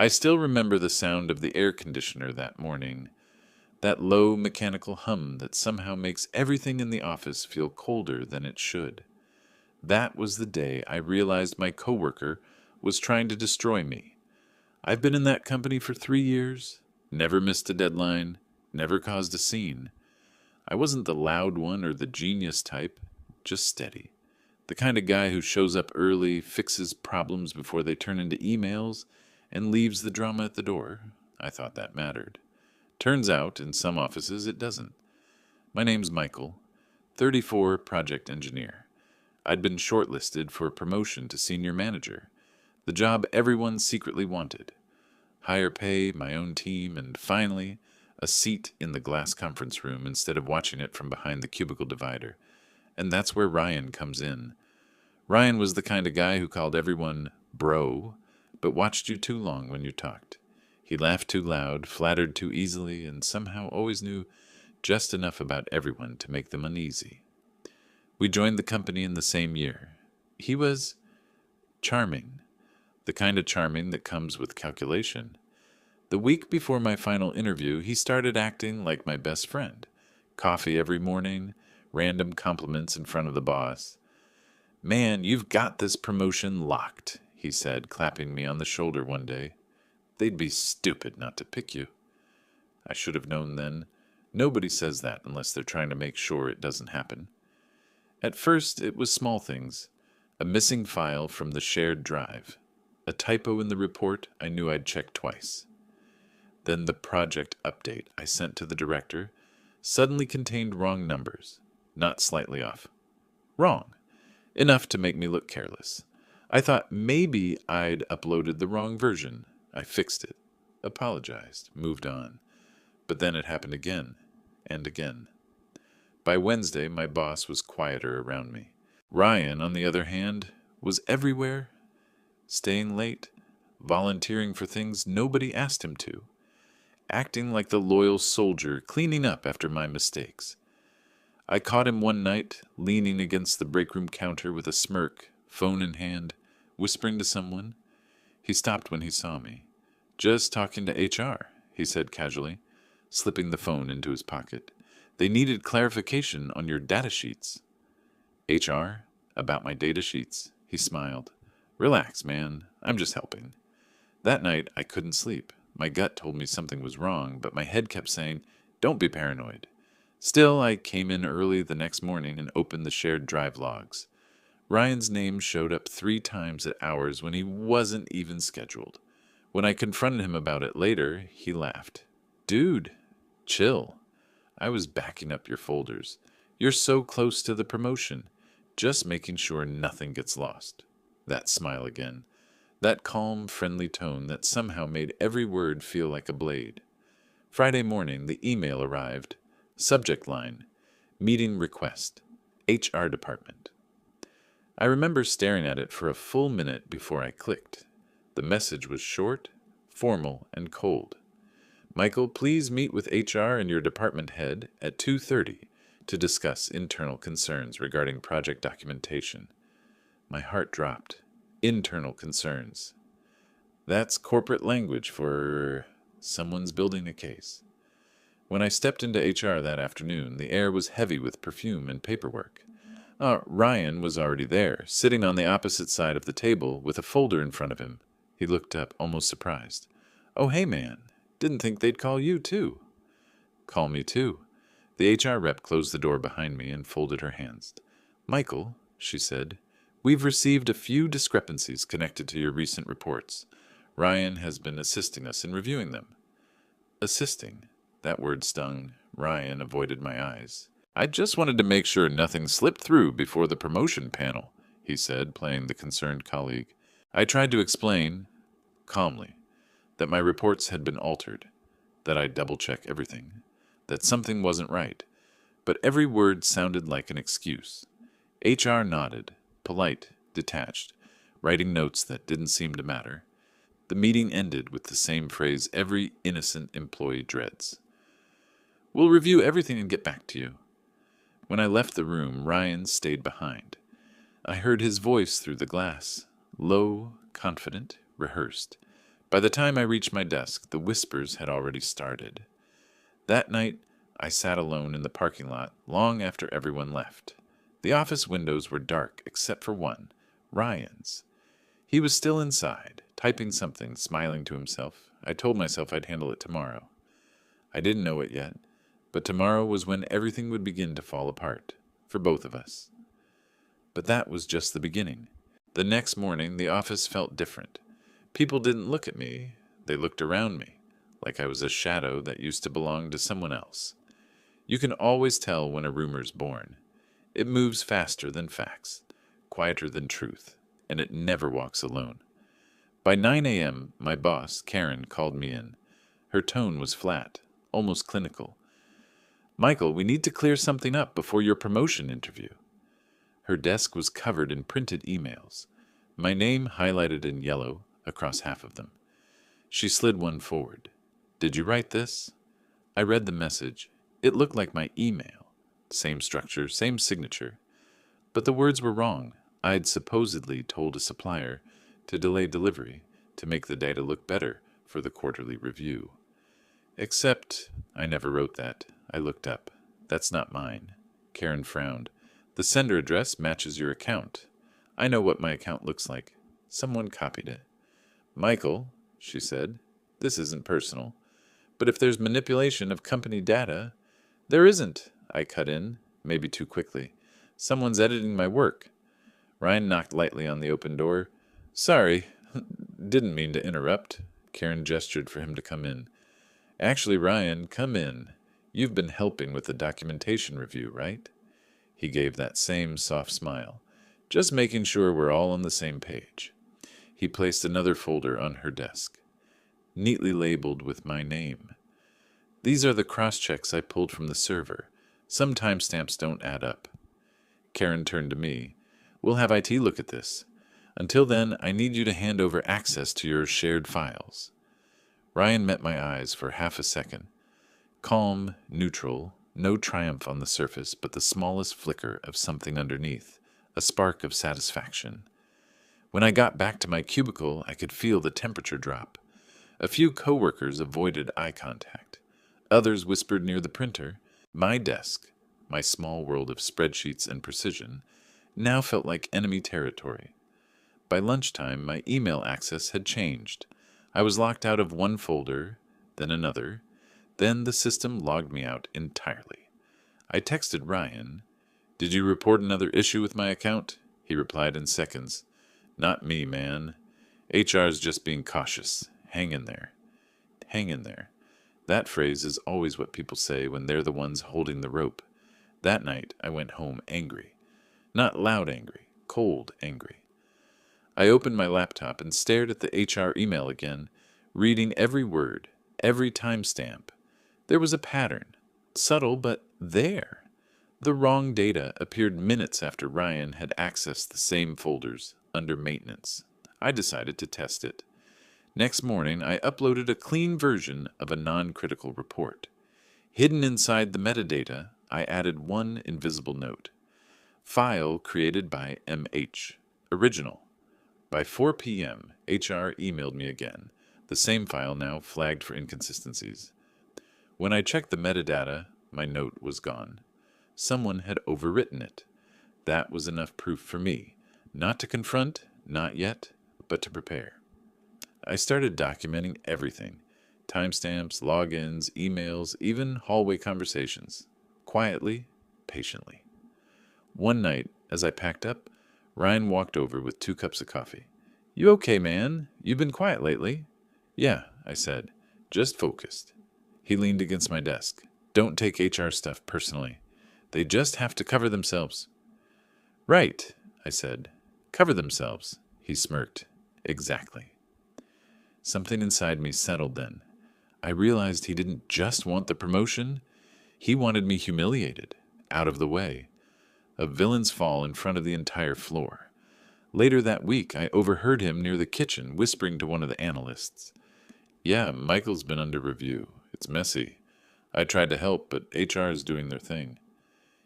I still remember the sound of the air conditioner that morning, that low mechanical hum that somehow makes everything in the office feel colder than it should. That was the day I realized my coworker was trying to destroy me. I've been in that company for 3 years, never missed a deadline, never caused a scene. I wasn't the loud one or the genius type, just steady. The kind of guy who shows up early, fixes problems before they turn into emails, and leaves the drama at the door. I thought that mattered. Turns out, in some offices, it doesn't. My name's Michael, 34, project engineer. I'd been shortlisted for a promotion to senior manager, the job everyone secretly wanted. Higher pay, my own team, and finally, a seat in the glass conference room instead of watching it from behind the cubicle divider. And that's where Ryan comes in. Ryan was the kind of guy who called everyone bro, but watched you too long when you talked. He laughed too loud, flattered too easily, and somehow always knew just enough about everyone to make them uneasy. We joined the company in the same year. He was charming, the kind of charming that comes with calculation. The week before my final interview, he started acting like my best friend. Coffee every morning, random compliments in front of the boss. "Man, you've got this promotion locked," he said, clapping me on the shoulder one day. "They'd be stupid not to pick you." I should have known then. Nobody says that unless they're trying to make sure it doesn't happen. At first, it was small things. A missing file from the shared drive. A typo in the report I knew I'd check twice. Then the project update I sent to the director suddenly contained wrong numbers, not slightly off. Wrong. Enough to make me look careless. I thought maybe I'd uploaded the wrong version. I fixed it, apologized, moved on. But then it happened again, and again. By Wednesday, my boss was quieter around me. Ryan, on the other hand, was everywhere, staying late, volunteering for things nobody asked him to, acting like the loyal soldier cleaning up after my mistakes. I caught him one night, leaning against the break room counter with a smirk, phone in hand, whispering to someone. He stopped when he saw me. "Just talking to HR," he said casually, slipping the phone into his pocket. "They needed clarification on your data sheets." "HR? About my data sheets?" He smiled. "Relax, man. I'm just helping." That night, I couldn't sleep. My gut told me something was wrong, but my head kept saying, "Don't be paranoid." Still, I came in early the next morning and opened the shared drive logs. Ryan's name showed up 3 times at hours when he wasn't even scheduled. When I confronted him about it later, he laughed. "Dude, chill. I was backing up your folders. You're so close to the promotion. Just making sure nothing gets lost." That smile again. That calm, friendly tone that somehow made every word feel like a blade. Friday morning, the email arrived. Subject line, meeting request, HR department. I remember staring at it for a full minute before I clicked. The message was short, formal, and cold. "Michael, please meet with HR and your department head at 2:30 to discuss internal concerns regarding project documentation." My heart dropped. Internal concerns. That's corporate language for someone's building a case. When I stepped into HR that afternoon, the air was heavy with perfume and paperwork. Ryan was already there, sitting on the opposite side of the table with a folder in front of him. He looked up, almost surprised. "Oh, hey, man. Didn't think they'd call you, too." "Call me, too." The HR rep closed the door behind me and folded her hands. "Michael," she said, "we've received a few discrepancies connected to your recent reports. Ryan has been assisting us in reviewing them." Assisting. That word stung. Ryan avoided my eyes. "I just wanted to make sure nothing slipped through before the promotion panel," he said, playing the concerned colleague. I tried to explain, calmly, that my reports had been altered, that I'd double-check everything, that something wasn't right, but every word sounded like an excuse. HR nodded, polite, detached, writing notes that didn't seem to matter. The meeting ended with the same phrase every innocent employee dreads. "We'll review everything and get back to you." When I left the room, Ryan stayed behind. I heard his voice through the glass, low, confident, rehearsed. By the time I reached my desk, the whispers had already started. That night, I sat alone in the parking lot long after everyone left. The office windows were dark except for one, Ryan's. He was still inside, typing something, smiling to himself. I told myself I'd handle it tomorrow. I didn't know it yet, but tomorrow was when everything would begin to fall apart, for both of us. But that was just the beginning. The next morning, the office felt different. People didn't look at me, they looked around me, like I was a shadow that used to belong to someone else. You can always tell when a rumor's born. It moves faster than facts, quieter than truth, and it never walks alone. By 9 a.m., my boss, Karen, called me in. Her tone was flat, almost clinical. "Michael, we need to clear something up before your promotion interview." Her desk was covered in printed emails, my name highlighted in yellow across half of them. She slid one forward. "Did you write this?" I read the message. It looked like my email. Same structure, same signature. But the words were wrong. I'd supposedly told a supplier to delay delivery to make the data look better for the quarterly review. Except I never wrote that. I looked up. That's not mine. Karen frowned. "The sender address matches your account. I know what my account looks like. Someone copied it." "Michael," she said, "this isn't personal. But if there's manipulation of company data—" "There isn't," I cut in, maybe too quickly. "Someone's editing my work." Ryan knocked lightly on the open door. "Sorry, didn't mean to interrupt." Karen gestured for him to come in. "Actually, Ryan, come in. You've been helping with the documentation review, right?" He gave that same soft smile. "Just making sure we're all on the same page." He placed another folder on her desk, neatly labeled with my name. "These are the cross-checks I pulled from the server. Some timestamps don't add up." Karen turned to me. "We'll have IT look at this. Until then, I need you to hand over access to your shared files." Ryan met my eyes for half a second. Calm, neutral, no triumph on the surface, but the smallest flicker of something underneath, a spark of satisfaction. When I got back to my cubicle, I could feel the temperature drop. A few coworkers avoided eye contact. Others whispered near the printer. My desk, my small world of spreadsheets and precision, now felt like enemy territory. By lunchtime, my email access had changed. I was locked out of one folder, then another. Then the system logged me out entirely. I texted Ryan. "Did you report another issue with my account?" He replied in seconds. "Not me, man. HR's just being cautious. Hang in there." Hang in there. That phrase is always what people say when they're the ones holding the rope. That night, I went home angry. Not loud angry, cold angry. I opened my laptop and stared at the HR email again, reading every word, every timestamp. There was a pattern, subtle but there. The wrong data appeared minutes after Ryan had accessed the same folders under maintenance. I decided to test it. Next morning, I uploaded a clean version of a non-critical report. Hidden inside the metadata, I added one invisible note. File created by MH. Original. By 4 p.m., HR emailed me again, the same file now flagged for inconsistencies. When I checked the metadata, my note was gone. Someone had overwritten it. That was enough proof for me, not to confront, not yet, but to prepare. I started documenting everything. Timestamps, logins, emails, even hallway conversations. Quietly, patiently. One night, as I packed up, Ryan walked over with 2 cups of coffee. "You okay, man? You've been quiet lately." "Yeah," I said, "just focused." He leaned against my desk. "Don't take HR stuff personally. They just have to cover themselves." "Right," I said. "Cover themselves." He smirked. "Exactly." Something inside me settled then. I realized he didn't just want the promotion. He wanted me humiliated, out of the way. A villain's fall in front of the entire floor. Later that week, I overheard him near the kitchen whispering to one of the analysts. "Yeah, Michael's been under review. It's messy. I tried to help, but HR is doing their thing."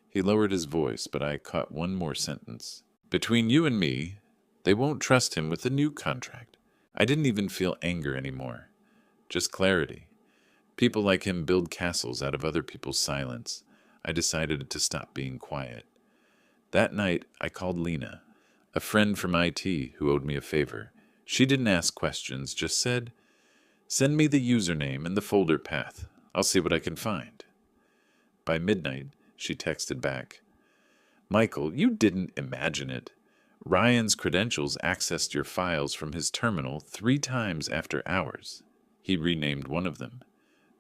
He lowered his voice, but I caught one more sentence. "Between you and me, they won't trust him with the new contract. I didn't even feel anger anymore, just clarity. People like him build castles out of other people's silence. I decided to stop being quiet. That night, I called Lena, a friend from IT who owed me a favor. She didn't ask questions, just said, "Send me the username and the folder path. I'll see what I can find." By midnight, she texted back, "Michael, you didn't imagine it. Ryan's credentials accessed your files from his terminal 3 times after hours. He renamed one of them,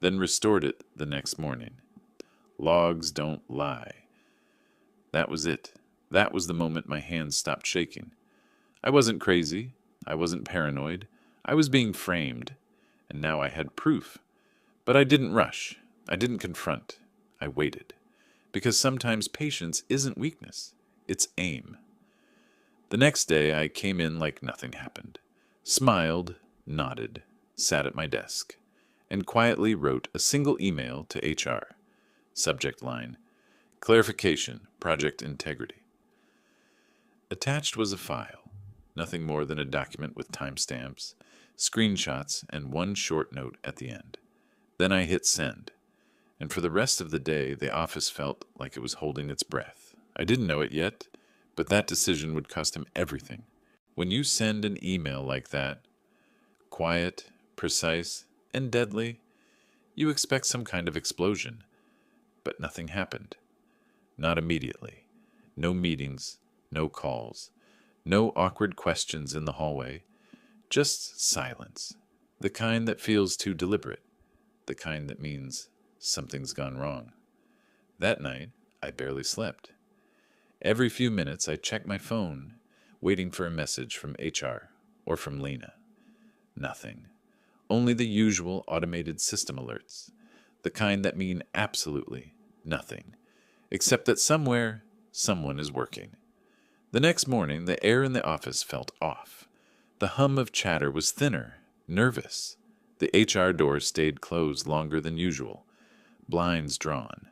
then restored it the next morning. Logs don't lie." That was it. That was the moment my hands stopped shaking. I wasn't crazy. I wasn't paranoid. I was being framed, and now I had proof. But I didn't rush. I didn't confront. I waited. Because sometimes patience isn't weakness. It's aim. The next day, I came in like nothing happened. Smiled, nodded, sat at my desk, and quietly wrote a single email to HR. Subject line, "Clarification, project integrity." Attached was a file, nothing more than a document with timestamps, screenshots, and one short note at the end. Then I hit send, and for the rest of the day, the office felt like it was holding its breath. I didn't know it yet, but that decision would cost him everything. When you send an email like that, quiet, precise, and deadly, you expect some kind of explosion. But nothing happened. Not immediately. No meetings, no calls, no awkward questions in the hallway. Just silence. The kind that feels too deliberate. The kind that means something's gone wrong. That night, I barely slept. Every few minutes, I checked my phone, waiting for a message from HR or from Lena. Nothing. Only the usual automated system alerts, the kind that mean absolutely nothing, except that somewhere, someone is working. The next morning, the air in the office felt off. The hum of chatter was thinner, nervous. The HR door stayed closed longer than usual, blinds drawn.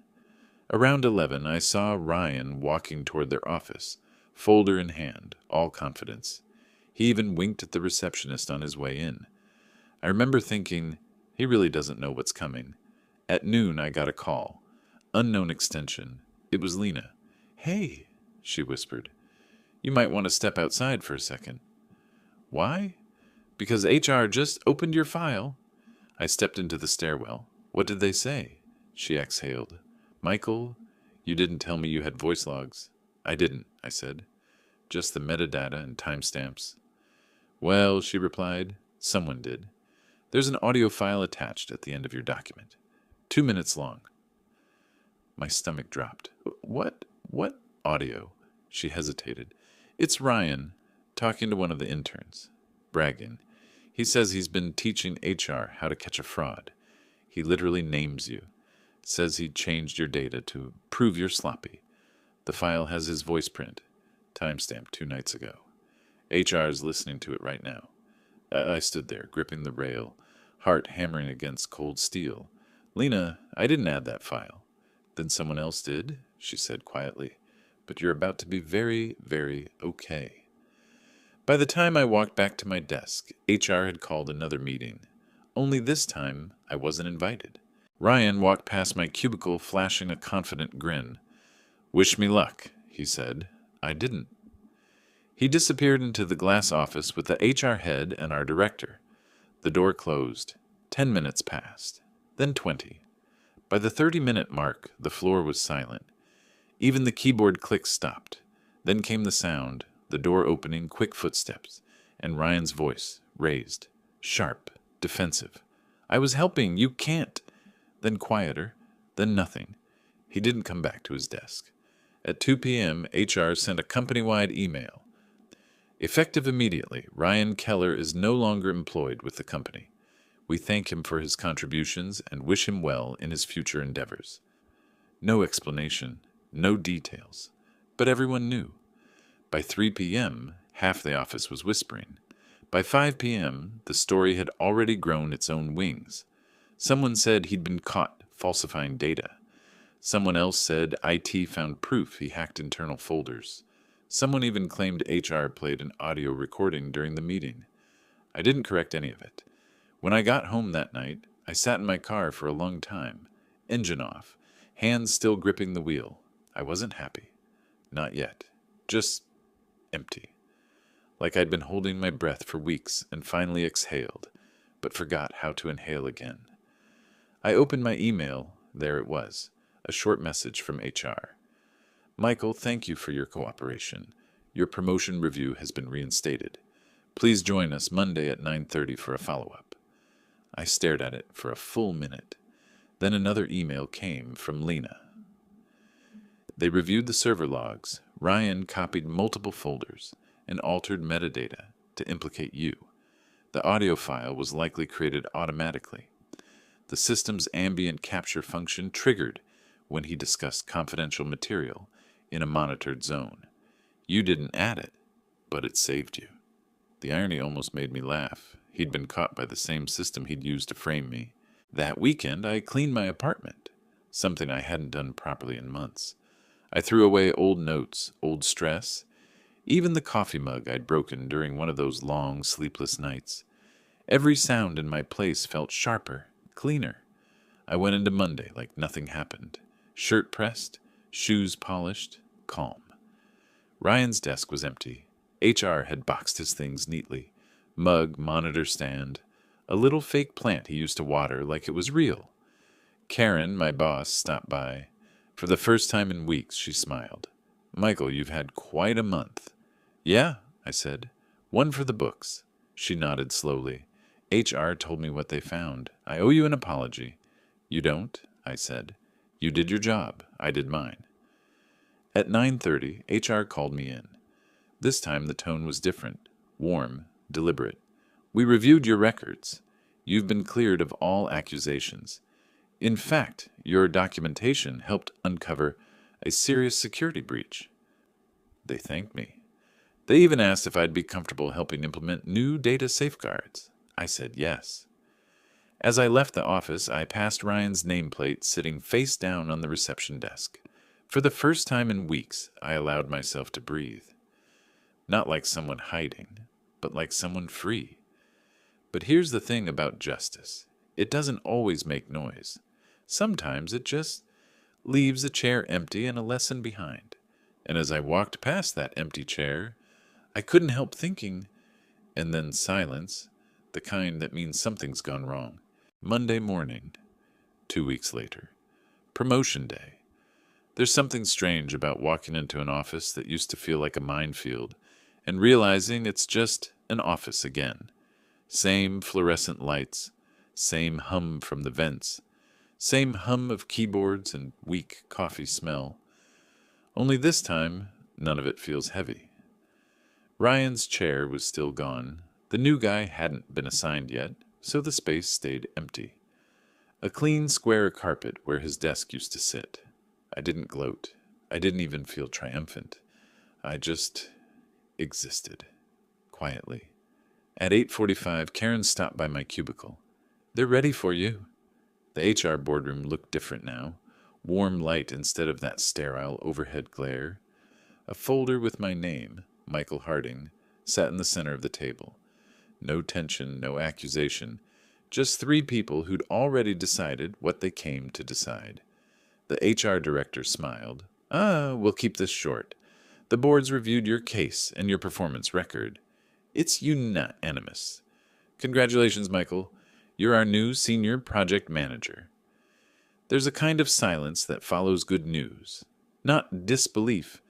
Around 11, I saw Ryan walking toward their office, folder in hand, all confidence. He even winked at the receptionist on his way in. I remember thinking, he really doesn't know what's coming. At noon, I got a call. Unknown extension. It was Lena. "Hey," she whispered. "You might want to step outside for a second." "Why?" "Because HR just opened your file." I stepped into the stairwell. "What did they say?" She exhaled. "Michael, you didn't tell me you had voice logs." "I didn't," I said. "Just the metadata and timestamps." "Well," she replied, "someone did. There's an audio file attached at the end of your document. 2 minutes long." My stomach dropped. What audio?" She hesitated. "It's Ryan, talking to one of the interns. Bragging. He says he's been teaching HR how to catch a fraud. He literally names you. Says he changed your data to prove you're sloppy. The file has his voice print. Timestamp 2 nights ago. HR is listening to it right now." I stood there, gripping the rail, heart hammering against cold steel. "Lena, I didn't add that file." "Then someone else did," she said quietly. "But you're about to be very, very okay." By the time I walked back to my desk, HR had called another meeting. Only this time, I wasn't invited. Ryan walked past my cubicle, flashing a confident grin. "Wish me luck," he said. I didn't. He disappeared into the glass office with the HR head and our director. The door closed. 10 minutes passed. Then 20. By the 30-minute mark, the floor was silent. Even the keyboard clicks stopped. Then came the sound, the door opening, quick footsteps, and Ryan's voice, raised, sharp, defensive. "I was helping. You can't." Then quieter. Then nothing. He didn't come back to his desk. At 2 p.m., HR sent a company-wide email. "Effective immediately, Ryan Keller is no longer employed with the company. We thank him for his contributions and wish him well in his future endeavors." No explanation, no details, but everyone knew. By 3 p.m., half the office was whispering. By 5 p.m., the story had already grown its own wings. Someone said he'd been caught falsifying data. Someone else said IT found proof he hacked internal folders. Someone even claimed HR played an audio recording during the meeting. I didn't correct any of it. When I got home that night, I sat in my car for a long time, engine off, hands still gripping the wheel. I wasn't happy. Not yet. Just empty. Like I'd been holding my breath for weeks and finally exhaled, but forgot how to inhale again. I opened my email. There it was, a short message from HR. Michael, thank you for your cooperation. Your promotion review has been reinstated. Please join us Monday at 9:30 for a follow-up. I stared at it for a full minute. Then another email came from Lena. They reviewed the server logs. Ryan copied multiple folders and altered metadata to implicate you. The audio file was likely created automatically. The system's ambient capture function triggered when he discussed confidential material in a monitored zone. You didn't add it, but it saved you. The irony almost made me laugh. He'd been caught by the same system he'd used to frame me. That weekend, I cleaned my apartment, something I hadn't done properly in months. I threw away old notes, old stress, even the coffee mug I'd broken during one of those long, sleepless nights. Every sound in my place felt sharper, cleaner. I went into Monday like nothing happened. Shirt pressed, shoes polished, calm. Ryan's desk was empty. HR had boxed his things neatly. Mug, monitor stand, a little fake plant he used to water like it was real. Karen, my boss, stopped by. For the first time in weeks, she smiled. Michael, you've had quite a month. Yeah, I said. One for the books. She nodded slowly. HR told me what they found. I owe you an apology. You don't, I said. You did your job. I did mine. At 9:30, HR called me in. This time the tone was different, warm, deliberate. We reviewed your records. You've been cleared of all accusations. In fact, your documentation helped uncover a serious security breach. They thanked me. They even asked if I'd be comfortable helping implement new data safeguards. I said yes. As I left the office, I passed Ryan's nameplate sitting face down on the reception desk. For the first time in weeks, I allowed myself to breathe. Not like someone hiding, but like someone free. But here's the thing about justice. It doesn't always make noise. Sometimes it just leaves a chair empty and a lesson behind. And as I walked past that empty chair, I couldn't help thinking, and then silence, the kind that means something's gone wrong. Monday morning, 2 weeks later. Promotion day. There's something strange about walking into an office that used to feel like a minefield and realizing it's just an office again. Same fluorescent lights, same hum from the vents, same hum of keyboards and weak coffee smell. Only this time, none of it feels heavy. Ryan's chair was still gone. The new guy hadn't been assigned yet, so the space stayed empty. A clean square carpet where his desk used to sit. I didn't gloat. I didn't even feel triumphant. I just existed, quietly. At 8:45, Karen stopped by my cubicle. They're ready for you. The HR boardroom looked different now. Warm light instead of that sterile overhead glare. A folder with my name, Michael Harding, sat in the center of the table. No tension, no accusation. Just 3 people who'd already decided what they came to decide. The HR director smiled. We'll keep this short. The board's reviewed your case and your performance record. It's unanimous. Congratulations, Michael. You're our new senior project manager. There's a kind of silence that follows good news. Not disbelief,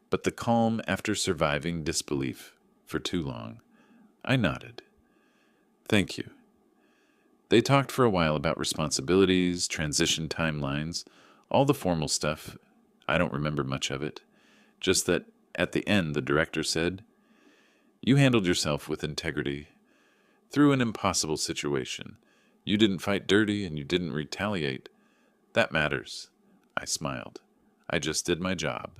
but the calm after surviving disbelief for too long. I nodded. Thank you. They talked for a while about responsibilities, transition timelines, all the formal stuff. I don't remember much of it. Just that at the end the director said, "You handled yourself with integrity. Through an impossible situation. You didn't fight dirty and you didn't retaliate. That matters." I smiled. I just did my job.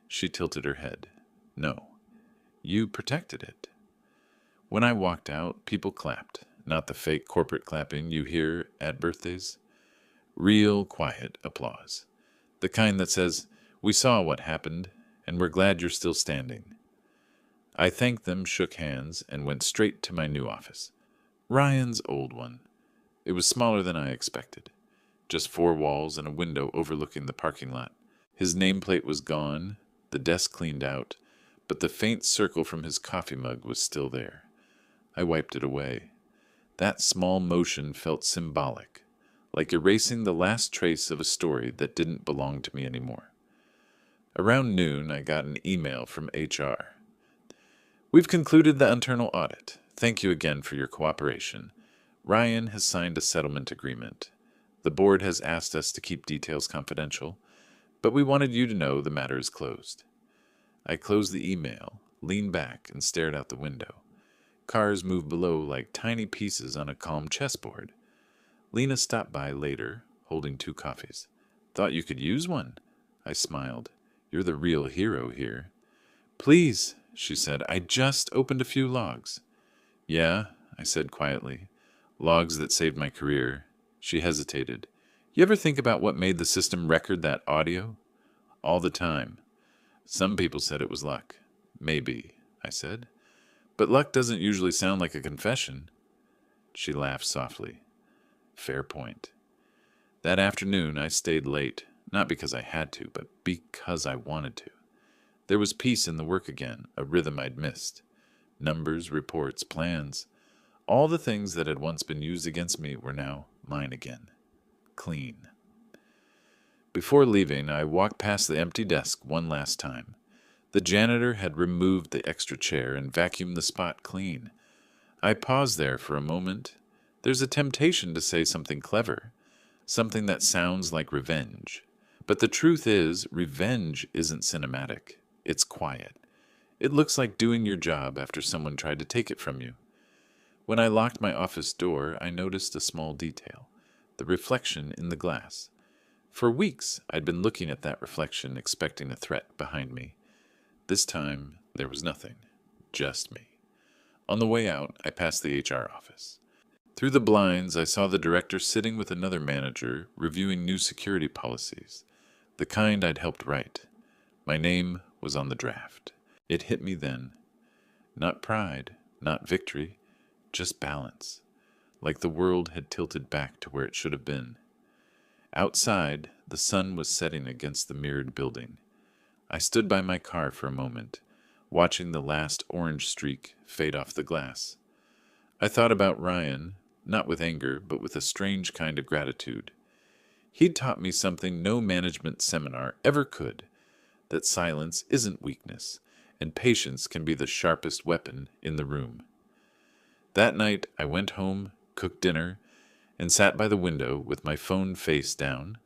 She tilted her head. No. You protected it. When I walked out, people clapped. Not the fake corporate clapping you hear at birthdays. Real, quiet applause. The kind that says, "We saw what happened, and we're glad you're still standing." I thanked them, shook hands, and went straight to my new office. Ryan's old one. It was smaller than I expected. Just 4 walls and a window overlooking the parking lot. His nameplate was gone, the desk cleaned out, but the faint circle from his coffee mug was still there. I wiped it away. That small motion felt symbolic, like erasing the last trace of a story that didn't belong to me anymore. Around noon, I got an email from HR. We've concluded the internal audit. Thank you again for your cooperation. Ryan has signed a settlement agreement. The board has asked us to keep details confidential, but we wanted you to know the matter is closed. I closed the email, leaned back, and stared out the window. Cars moved below like tiny pieces on a calm chessboard. Lena stopped by later, holding 2 coffees. Thought you could use one? I smiled. You're the real hero here. Please, she said, I just opened a few logs. Yeah, I said quietly. Logs that saved my career. She hesitated. You ever think about what made the system record that audio? All the time. Some people said it was luck. Maybe, I said. But luck doesn't usually sound like a confession. She laughed softly. Fair point. That afternoon I stayed late, not because I had to, but because I wanted to. There was peace in the work again, a rhythm I'd missed. Numbers, reports, plans. All the things that had once been used against me were now mine again. Clean. Before leaving, I walked past the empty desk one last time. The janitor had removed the extra chair and vacuumed the spot clean. I paused there for a moment. There's a temptation to say something clever, something that sounds like revenge. But the truth is, revenge isn't cinematic. It's quiet. It looks like doing your job after someone tried to take it from you. When I locked my office door, I noticed a small detail, the reflection in the glass. For weeks, I'd been looking at that reflection, expecting a threat behind me. This time, there was nothing, just me. On the way out, I passed the HR office. Through the blinds, I saw the director sitting with another manager, reviewing new security policies, the kind I'd helped write. My name was on the draft. It hit me then. Not pride, not victory, just balance, like the world had tilted back to where it should have been. Outside, the sun was setting against the mirrored building. I stood by my car for a moment, watching the last orange streak fade off the glass. I thought about Ryan, not with anger, but with a strange kind of gratitude. He'd taught me something no management seminar ever could, that silence isn't weakness, and patience can be the sharpest weapon in the room. That night, I went home, cooked dinner, and sat by the window with my phone face down.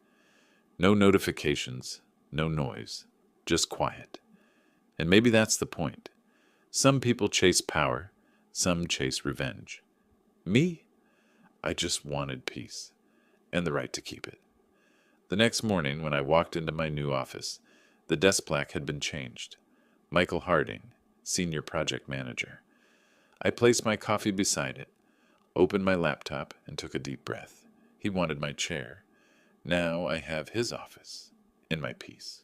No notifications, no noise, just quiet. And maybe that's the point. Some people chase power, some chase revenge. Me? I just wanted peace, and the right to keep it. The next morning, when I walked into my new office, the desk plaque had been changed. Michael Harding, Senior Project Manager. I placed my coffee beside it, opened my laptop, and took a deep breath. He wanted my chair. Now I have his office, in my peace.